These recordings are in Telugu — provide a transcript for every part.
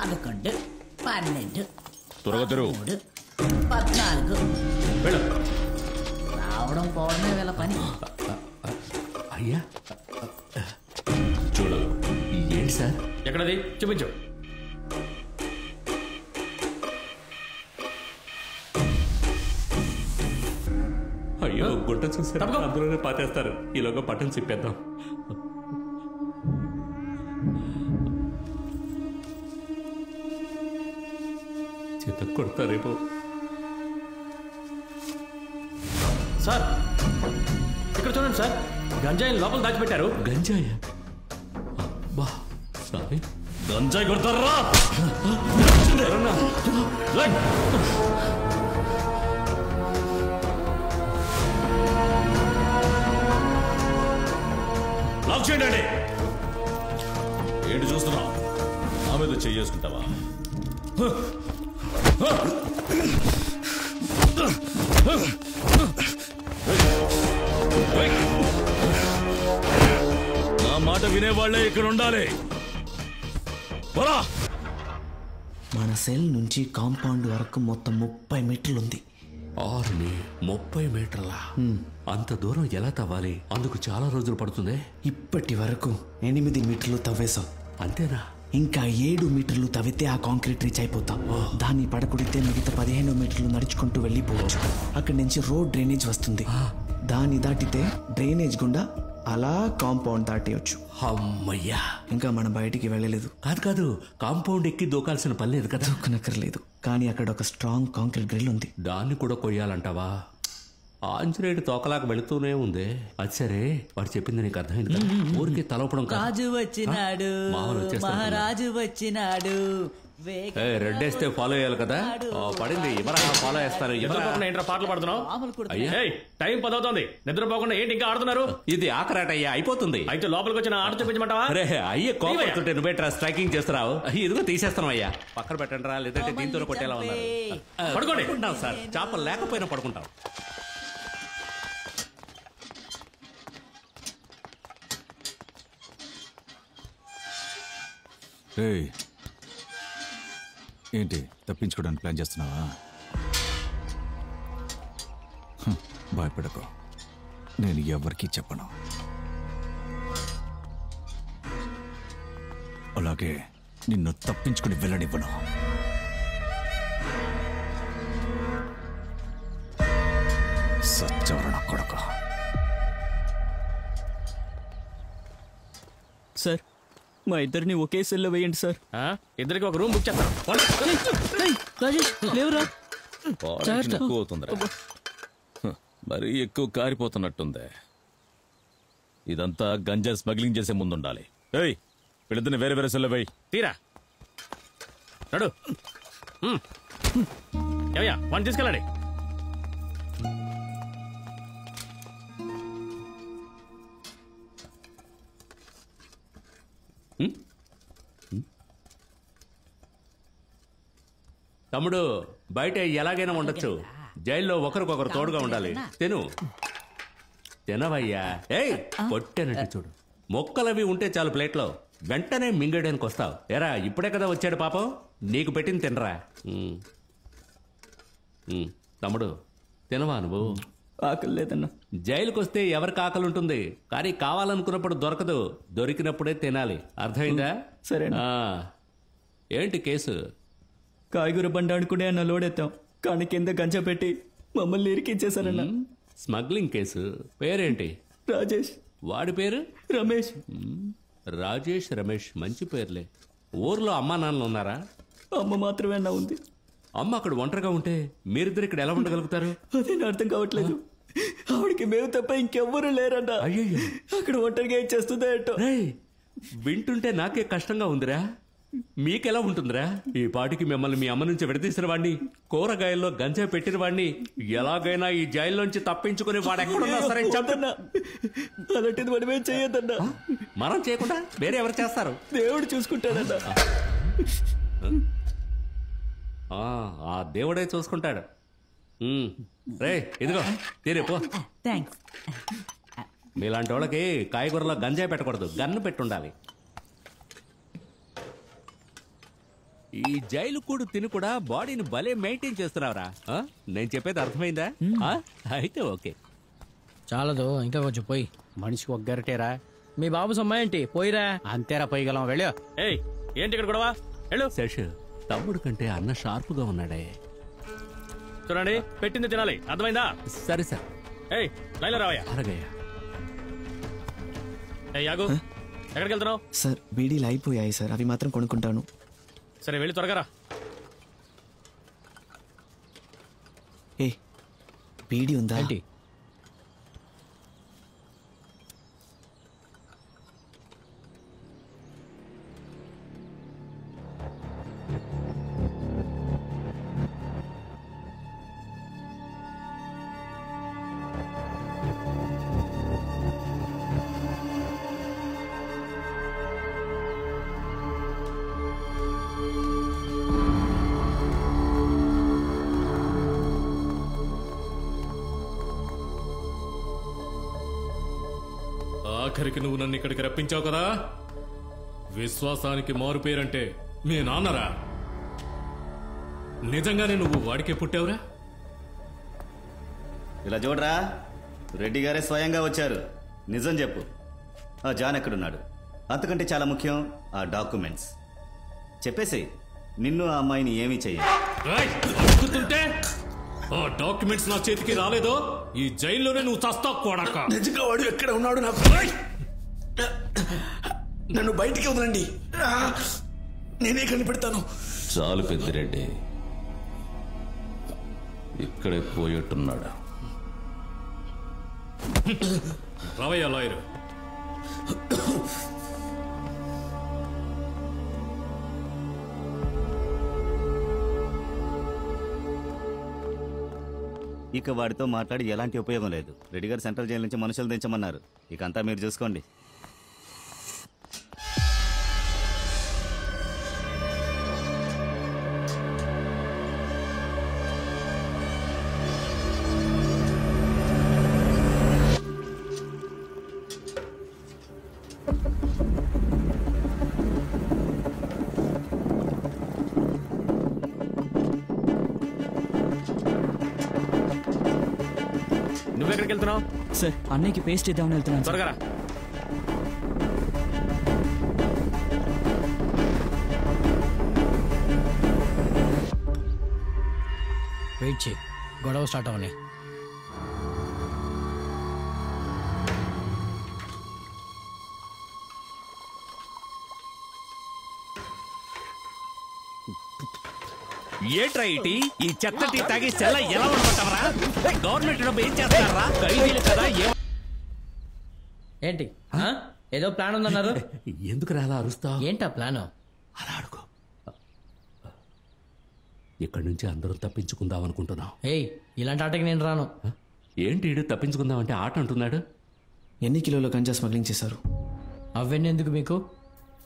11, 12, త్వరగా తెరువు. 13, 14 రావడం పోవడమే వీళ్ళ పని. అయ్యా చూడు. ఏంటి సార్? ఎక్కడది చూపించు. అయ్యో గుట్ట చూసారు, అందులోనే పాతేస్తారు. ఈలోగా పట్టం చెప్పేద్దాం. చేత కొడతారేమో. సార్ ఇక్కడ చూడండి సార్, గంజాయిని లోపల దాచిపెట్టారు. గంజాయ? బా సారీ, గంజాయి కొడతారా? లాక్ చేయండి. ఏంటి చూస్తున్నావు? నా మీద చేసుకుంటావా? నా మాట వినేవాళ్లే ఇక్కడ ఉండాలి. మన సెల్ నుంచి కాంపౌండ్ వరకు మొత్తం 30 మీటర్లు ఉంది. 30 మీటర్ల? అంత దూరం ఎలా తవ్వాలి? అందుకు చాలా రోజులు పడుతుంది. ఇప్పటి వరకు 8 మీటర్లు తవ్వేశాం. అంతేనా? ఇంకా 7 మీటర్లు తవ్వితే ఆ కాంక్రీట్ రీచ్ అయిపోతాం. దాన్ని పడకొడితే మిగతా 15 మీటర్లు నడుచుకుంటూ వెళ్ళిపోవచ్చు. అక్కడి నుంచి రోడ్ డ్రైనేజ్ వస్తుంది. దాన్ని దాటితే డ్రైనేజ్ గుండా అలా కాంపౌండ్ దాటేయచ్చు. అమ్మయ్యా, ఇంకా మనం బయటికి వెళ్ళలేదు. కాదు, కాంపౌండ్ ఎక్కి దూకాల్సిన పని లేదు కదా. దూకనక్కర్లేదు, కానీ అక్కడ ఒక స్ట్రాంగ్ కాంక్రీట్ గ్రిల్ ఉంది. దాన్ని కూడా కొయ్యాలంటావా? ఆంజనేయుడు తోకలాగా వెళుతూనే ఉంది. అది సరే, వాడు చెప్పింది నీకు అర్థమైంది కదా? ఊరికి తలపడం కాదు. రాజు వచ్చినాడు, మహారాజు వచ్చినాడు. రెడ్డేస్తే ఫాలో అయ్యాలి కదా. పడింది, ఎవరైనా ఫాలో చేస్తారు. నిద్రపోకుండా ఏంట్రా పాటలు పాడుతున్నావు? టైం 10 అవుతుంది, నిద్రపోకుండా ఏంటి ఇంకా ఆడుతున్నారు? ఇది ఆఖరాట అయ్యా, అయిపోతుంది. అయితే లోపలికి వచ్చిన ఆట చూపించమంటావా? అరే అయ్యే కోపడుతుంటే నువ్వేట్రా స్ట్రైకింగ్ చేస్తున్నావు? ఇదిగో తీసేస్తాను అయ్యా. పక్కన పెట్టండి రా, లేదంటే దీంతో కొట్టేలా ఉన్నారు. పడుకుంటాం సార్, చేపలు లేకపోయినా పడుకుంటాం. ఏంటి తప్పించుకోవడానికి ప్లాన్ చేస్తున్నావా? భయపడకు, నేను ఎవరికీ చెప్పను. అలాగే నిన్ను తప్పించుకుని వెళ్ళనివ్వను. సత్యవరణ కొడుకు. సార్, మా ఇద్దరిని ఒకే సెల్లో వేయండి సార్. ఇద్దరికి ఒక రూమ్ బుక్ చేస్తాను. ఎక్కువ అవుతుందిరా, మరీ ఎక్కువ కారిపోతున్నట్టుంది. ఇదంతా గంజా స్మగ్లింగ్ చేసే ముందు ఉండాలి. వీళ్ళిద్దరిని వేరే వేరే సెల్లో వేయి. తీరా నడు. ఏమయ్యా వాడిని తీసుకెళ్ళండి. తమ్ముడు, బయట ఎలాగైనా ఉండొచ్చు, జైల్లో ఒకరికొకరు తోడుగా ఉండాలి. తినవయ్యా. పొట్టేనట్టు చూడు. మొక్కలవి ఉంటే చాలు ప్లేట్లో, వెంటనే మింగడానికి వస్తావు. ఎరా ఇప్పుడే కదా వచ్చాడు పాపం, నీకు పెట్టింది తినరా. తమ్ముడు తినవా నువ్వు? ఆకలి లేదన్నా. జైలుకి వస్తే ఎవరికి ఆకలి ఉంటుంది, కానీ కావాలనుకున్నప్పుడు దొరకదు. దొరికినప్పుడే తినాలి, అర్థమైందా? సరే. ఏంటి కేసు? కాయగూర బండి అనుకునే అన్న లోడెత్తాం, కానీ కింద గంజ పెట్టి మమ్మల్ని ఇరికించేశారన్న. Smuggling case. పేరేంటి? రాజేష్. వాడి పేరు? రమేష్. రాజేష్, రమేష్, మంచి పేర్లే. ఊర్లో అమ్మా నాన్నలు ఉన్నారా? అమ్మ మాత్రమే అన్న ఉంది. అమ్మ అక్కడ ఒంటరిగా ఉంటే మీరిద్దరు ఇక్కడ ఎలా ఉండగలుగుతారు? అదే అర్థం కావట్లేదు. ఆవిడకి మేము తప్ప ఇంకెవ్వరూ లేరన్న. అయ్యో, అక్కడ ఒంటరిగా ఏం చేస్తుందో ఏంటో. వింటుంటే నాకే కష్టంగా ఉందిరా. మీకెలా ఉంటుందిరా? ఈ పాటికి మిమ్మల్ని మీ అమ్మ నుంచి విడదీసిన వాడిని, కూరగాయల్లో గంజా పెట్టిన వాడిని ఎలాగైనా ఈ జైల్లోంచి తప్పించుకుని వాడు ఎక్కడున్నా సరే చంపన్నా. అలాంటిది మనమేం చేయొద్దన్నా. మనం చేయకుండా వేరే ఎవరు చేస్తారు? దేవుడు చూసుకుంటాడన్నా. ఆ దేవుడే చూసుకుంటాడు. రే ఇదిగో తీరేపో. మీలాంటి వాళ్ళకి కాయగూరలో గంజాయి పెట్టకూడదు, గన్ను పెట్టుండాలి. ఈ జైలు కూడు తిని కూడా బాడీని భలే మెయింటైన్ చేస్తున్నావురా. నేను చెప్పేది అర్థమైందా? అయితే ఓకే. చాలదు, ఇంకా కొంచెం పోయి. మనిషికి ఒగ్గరటేరా. మీ బాబు సొమ్మాయేంటి? పోయిరా. అంతేరా పోయగలం. వెళ్ళు. ఏయ్ ఏంటి ఇక్కడ గొడవ? వెళ్ళు. శేష్, తమ్ముడు కంటే అన్న షార్ప్గా ఉన్నాడే. చూడండి, పెట్టింది తినాలి, అర్థమైందా? సరే సార్. ఏయ్ లైన్లో రావయ్యా. అలాగయ్యా. ఏయ్ యాగు, ఎక్కడికి వెళ్తున్నావు? సార్ బీడీలు అయిపోయాయి సార్, అవి మాత్రం కొనుక్కుంటాను. సరే వెళ్ళి త్వరగా రా. ఏ బీడీ ఉందా? ఏంటి? ఆఖరికి నువ్వు నన్ను ఇక్కడికి రప్పించావు కదా. విశ్వాసానికి మారు పేరంటే మీ నాన్నరా. నిజంగానే నువ్వు వాడికే పుట్టావురా? ఇలా చూడరా, రెడ్డి గారే స్వయంగా వచ్చారు. నిజం చెప్పు, ఆ జాన్ ఎక్కడున్నాడు? అంతకంటే చాలా ముఖ్యం ఆ డాక్యుమెంట్స్. చెప్పేసి నిన్ను ఆ అమ్మాయిని ఏమీ చెయ్యకుంటే ఆ డాక్యుమెంట్స్ నా చేతికి రాలేదో ఈ జైల్లోనే నువ్వు చస్తావు కొడక. నిజంగా వాడు ఎక్కడ ఉన్నాడు? నాకు నన్ను బయటికి వదలండి, నేనే కనిపెడతాను. చాలు పెద్దిరెడ్డి, ఇక్కడే పోయేట్టున్నాడు. రావయ్యా లాయరు. ఇక వాడితో మాట్లాడి ఎలాంటి ఉపయోగం లేదు. రెడ్డి గారు సెంట్రల్ జైలు నుంచి మనుషులు దించమన్నారు. ఇక అంతా మీరు చూసుకోండి. నువ్వెక్కడికి వెళ్తున్నావు? సార్ అన్నయ్యకి పేస్ట్ ఇద్దామని వెళ్తున్నాను. త్వరగా రా. వెయిట్ చేయి, గొడవ స్టార్ట్ అవని. ఏట్రా ఇటీ ఈ చెత్తటి తాగి సెల్ల ఎలా ఉండమంటావరా? గవర్నమెంట్ డబ్బు ఏం చేస్తారా? ఖైదీలు కదా. ఏంటి ఏదో ప్లాన్ ఉందన్నారు? ఎందుకు రాలా అరుస్తావు? ఏంటా ప్లాన్? అలా అడుగు. ఇక్కడి నుంచి అందరం తప్పించుకుందాం అనుకుంటున్నాం. ఏయ్ ఇలాంటి ఆటకి నేను రాను. ఏంటి ఈడు తప్పించుకుందాం అంటే ఆట అంటున్నాడు? ఎన్ని కిలోల గంజా స్మగ్లింగ్ చేశారు? అవన్నీ ఎందుకు మీకు?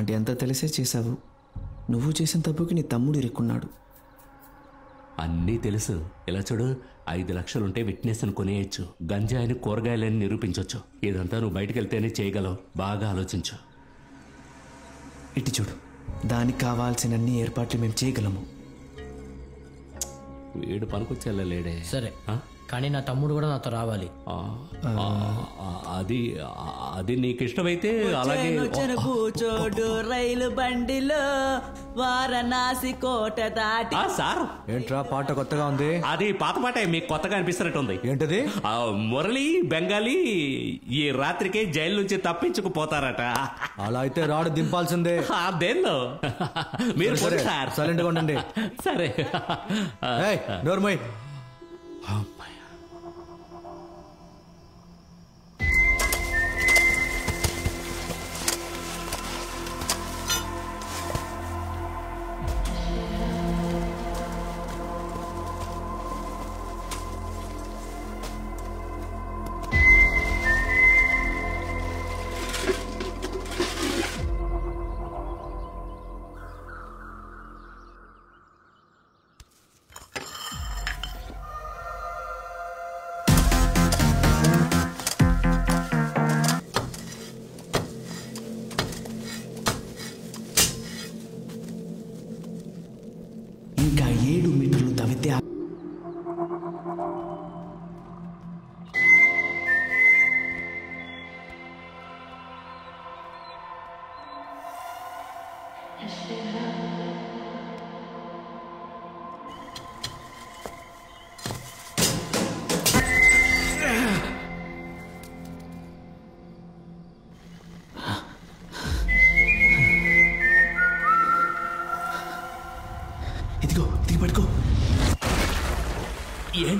అంటే అంతా తెలిసే చేశావు. నువ్వు చేసిన తప్పుకి నీ తమ్ముడు ఇరుక్కున్నాడు. అన్నీ తెలుసు. ఇలా చూడు, 5 లక్షలుంటే విట్నెస్ అని కొనేయచ్చు, గంజాయిని కూరగాయలని నిరూపించవచ్చు. ఇదంతా నువ్వు బయటకు వెళ్తేనే చేయగలవు. బాగా ఆలోచించు. ఇటు చూడు, దానికి కావాల్సిన ఏర్పాట్లు మేము చేయగలము. వీడు పనికొచ్చేలా లేడే. సరే, కానీ నా తమ్ముడు కూడా నాతో రావాలి. అది నీకు ఇష్టమైతే అలాగే. కూచోడు రైలు బండిలో వారణాసి కోట దాటి. సార్ ఏంట్రా పాట కొత్తగా ఉంది? అది పాత పాటే, మీకు కొత్తగా అనిపిస్తున్నట్టుంది. ఏంటది? మురళి బెంగాలీ ఈ రాత్రికే జైలు నుంచి తప్పించుకుపోతారట. అలా అయితే రాడు దింపాల్సిందే. అదేందో మీరు సార్ సైలెంట్గా ఉండండి. సరే నోర్మై.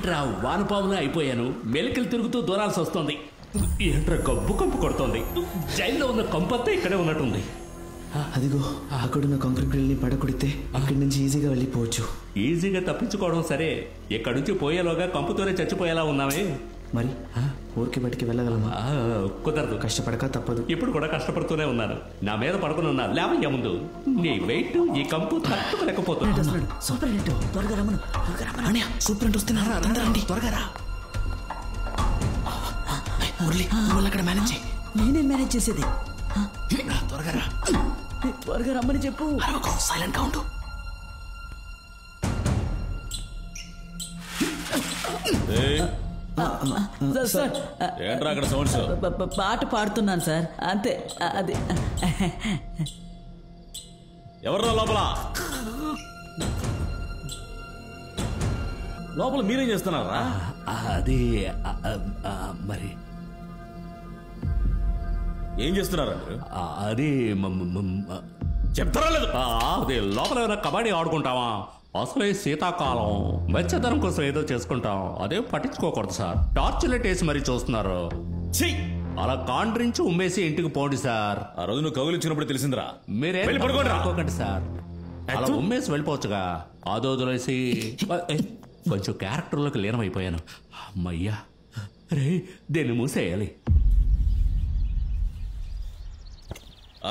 ఏంట్రా వానపాములా అయిపోయాను, మెలికలు తిరుగుతూ దూరాల్సి వస్తుంది. ఏంట్రా గబ్బు కంపు కొడుతోంది. జైల్లో ఉన్న కంపంతా ఇక్కడే ఉన్నట్టుంది. అదిగో అక్కడున్న కాంక్రీట్ గ్రిల్ని పడకొడితే అక్కడి నుంచి ఈజీగా వెళ్ళిపోవచ్చు. ఈజీగా తప్పించుకోవడం సరే, ఇక్కడి నుంచి పోయేలోగా కంపుతోనే చచ్చిపోయేలా ఉన్నామే. మరి ఊరికి బయటికి వెళ్ళగలమా? కుదరదు, కష్టపడక తప్పదు. ఇప్పుడు కూడా కష్టపడుతూనే ఉన్నాను. నా మీద పడుకుని ఉన్నా లేవయ్యా ముందు. నీ వెయిట్ ఈ కంపు తట్టుకోలేకపోతున్నా. సూపరింటెండెంట్ త్వరగా రమ్మను. అన్నయ్య సూపరింటెండెంట్ వస్తున్నారా? రండి త్వరగా రా. మురళి నువ్వు అక్కడ మేనేజ్ చేయి. నేనే మేనేజ్ చేసేది. త్వరగా రా. త్వరగా రమ్మని చెప్పు. సైలెంట్ గా ఉండు. సార్ ఏంట్రా అక్కడ సౌండ్స్? పాట పాడుతున్నాను సార్, అంతే. అది ఎవర్రా లోపల? లోపల మీరేం చేస్తున్నారా? అది మరి ఏం చేస్తున్నారా మీరు? అది చెప్తారా లేదు? అది లోపల ఏమైనా కబడ్డీ ఆడుకుంటావా? అసలే శీతాకాలం, వెచ్చదనం కోసం ఏదో చేసుకుంటాం. అదే పట్టించుకోకూడదు సార్. టార్చ్ లైట్ వేసి మరీ చూస్తున్నారు. అలా కాండ్రించి ఉమ్మేసి ఇంటికి పోండి సార్. ఆ రోజు నువ్వు కౌగిలించినప్పుడు తెలిసిందిరా. మీరే పడుకోండి సార్. అలా ఉమ్మేసి వెళ్ళిపోవచ్చుగా. ఆదోదులేసి కొంచెం క్యారెక్టర్లోకి లీనమైపోయాను. అమ్మయ్యా, రే దీన్ని మూసేయాలి.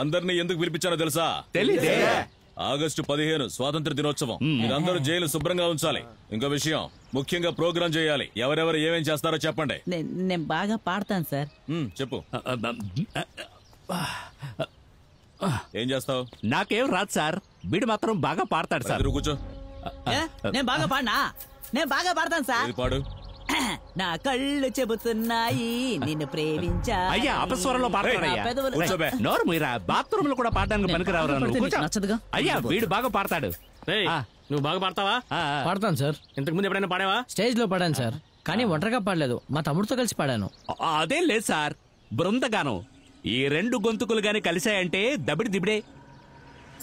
అందరినీ ఎందుకు పిలిపించానో తెలుసా? తెలీదే. ఆగస్టు 15 స్వాతంత్ర దినోత్సవం. మీరందరూ జైలు శుభ్రంగా ఉంచాలి. ఇంకో విషయం, ముఖ్యంగా ప్రోగ్రాం చేయాలి. ఎవరెవరు ఏమేం చేస్తారో చెప్పండి. నేను బాగా పాడతాను సార్. చెప్పు. ఏం చేస్తావు? నాకేం రాదు సార్. వీడు మాత్రం బాగా పాడతాడు సార్. కూర్చో. నేను బాగా పాడినా? నేను బాగా పాడతాను సార్. పాడు. నా కళ్ళు చెబుతున్నాయి నిన్ను ప్రేమించా. అయ్యా అపస్వరంలో పాడతాడయ్యా. నోరు మీరా. బాత్రూమ్ లో కూడా పాడడానికి పనికిరావురా. నచ్చదుగా. అయ్యా వీడు బాగా పాడతాడు. నువ్వు బాగా పాడతావా? పాడతాను సార్. ఇంతకు ముందు ఎప్పుడైనా పాడావా? స్టేజ్ లో పాడాను సార్, కానీ ఒంటరిగా పాడలేదు. మా తమ్ముడితో కలిసి పాడాను. అదేం లేదు సార్, బృందగానం. ఈ రెండు గొంతుకులు గాని కలిశాయంటే దబిడి దిబిడే.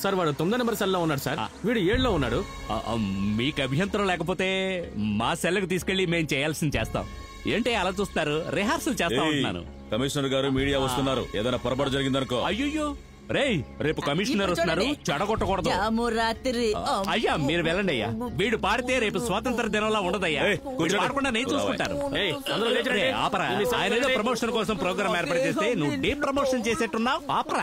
సార్ వాడు 9 నెంబర్ సెల్లో ఉన్నాడు సార్, వీడు 7లో ఉన్నాడు. మీకు అభ్యంతరం లేకపోతే మా సెల్లకు తీసుకెళ్లి మేము చేయాల్సింది చేస్తాం. ఏంటి అలా చూస్తారు? రిహార్సల్ చేస్తా ఉంటున్నాను. కమిషనర్ గారు, మీడియా వస్తున్నారు. ఏదైనా పొరపాటు జరిగిందనుకో. అయ్యో రేయ్, రేపు కమిషనర్ వస్తున్నారు, చెడగొట్టకూడదు. అయ్యా మీరు వెళ్ళండి అయ్యా. వీడు పాడితే రేపు స్వాతంత్ర దినంలా ఉండదయ్యా. పాడకుండా నేను చూసుకుంటాను. ఆపరా. ఆయన ప్రమోషన్ కోసం ప్రోగ్రామ్ ఏర్పాటు చేస్తే నువ్వు డీ ప్రమోషన్ చేసేట్టున్నావు. ఆపరా.